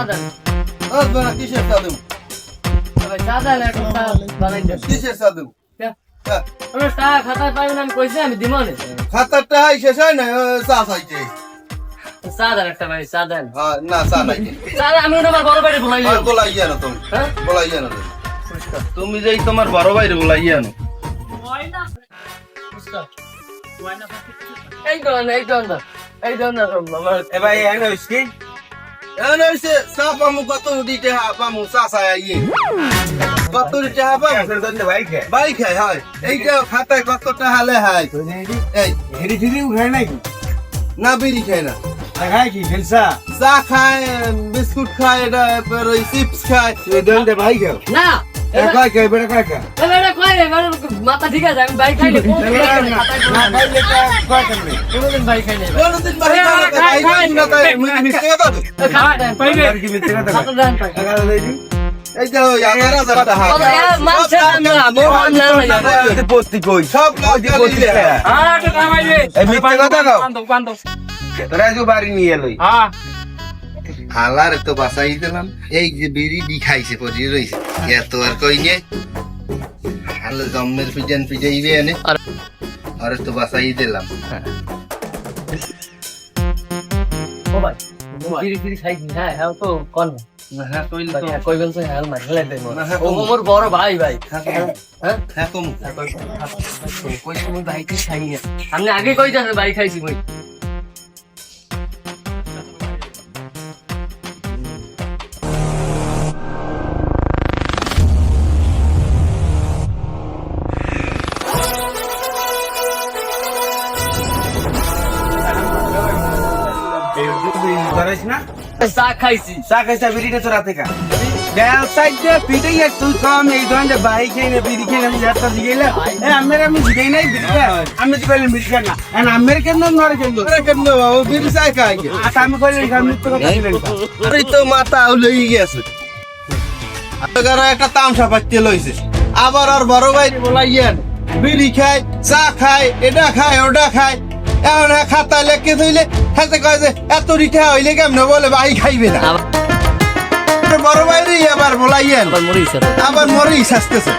দেন কিসের চা দেবো? ভাই চা দেন একটা চা বানাই দেন কিসের চা দেবো? হ্যাঁ, আমরা টাকা খাতায় পাইবেন আমি কইছি আমি দিব না খাতার টাকাই শেষ হয় না, চা চাইছে। চা দেন একটা ভাই চা দেন হ্যাঁ, না চা নাই। চা দেন, আমি ওটা আমার বড় বাইরে বলাই আর বলাই জানো তুমি, হ্যাঁ বলাই জানো তুমি। তুমি যেই তোমার বড় বাইরে বলাই জানো। এই দোন আমার এ ভাই এনে হইছে এখন হইছে চা পামু কত দিতে পামু চা চাই ইয়ে কত দিতে পামু আপনার দন্ডে ভাই কে বাই খাই হয় এইটা খাতায় কত টাকা লে হয় এই হেরি ফিরি উঠায় নাকি না বিড়ি খায় না খায় কি খেলসা চা খায় বিস্কুট খায় এটা ওই চিপস খায় এই দন্ডে ভাই কে না কয় কে বেটা কয় কে এবারে কই রে এবারে মাথা ঠিক আছে আমি বাইক খাইলে না খাইলে কয় কেমনে কোনদিন বাইক খাইলে কোনদিন বাই খায় না তাই মিষ্টি কথা তো খাওয়া দেন পাইবে আর কি মিথ্যে কথা খাতা দেন পাই টাকা লইবি এই যে 11,000 টাকা মানছে না মোহন না পত্তি কই সব লজ দিলে আরে কামাইবে এই মিথ্যে কথা কও কান্দো তোরা যে বাড়ি নিয়ে লই হ্যাঁ হালার তো বাসাই দিলাম এই যে বিড়ি দি খাইছে পড়ি রইছে এত আর কই নে হাল জম্মের পিজাইবে এনে আর তো বাসাই দিলাম ও ভাই ফিরি খাই হ্যাঁ হ্যাঁ তো কোন হ্যাঁ কইল তো কইবেন তো হাল মার হেলাই দেব না, হ্যাঁ, ও মোর বড় ভাই হ্যাঁ হ্যাঁ কম কই তুমি ভাই কি খাই আমি আগে কই যাবে ভাই খাইছি কই ধরিস না চা খাইছি চা খাইছা বিড়িটা তো রাতে খা গেল সাইডে পিটে তুই কম এই ধরনের বাই খেয়ে না বিড়ি খেয়ে আমি যাত্রা দিগেলে আমি দিগেই নাই বিড়ি আমি তো কইলাম বিড়ি খানা আমার কেন নরে কেন আরে কেন বাবু বিড়ি চাই খাই আচ্ছা আমি কইলাম আমি তো কথা দিলেন আরে তো মাথা লই গেছে আগার একটা তামসা পাইতে লইছে আবার আর বড় ভাই বলাইয়েন বিড়ি খায় চা খায় এটা খায় ওটা খায় এখন খাতা লেখে থইলে হাতে কয় যে এত রিঠা হইলে কেমন বলে ভাই খাইবে না বড় ভাই আবার বলাইয়েন মরিস আবার মরেই শাস্তেছে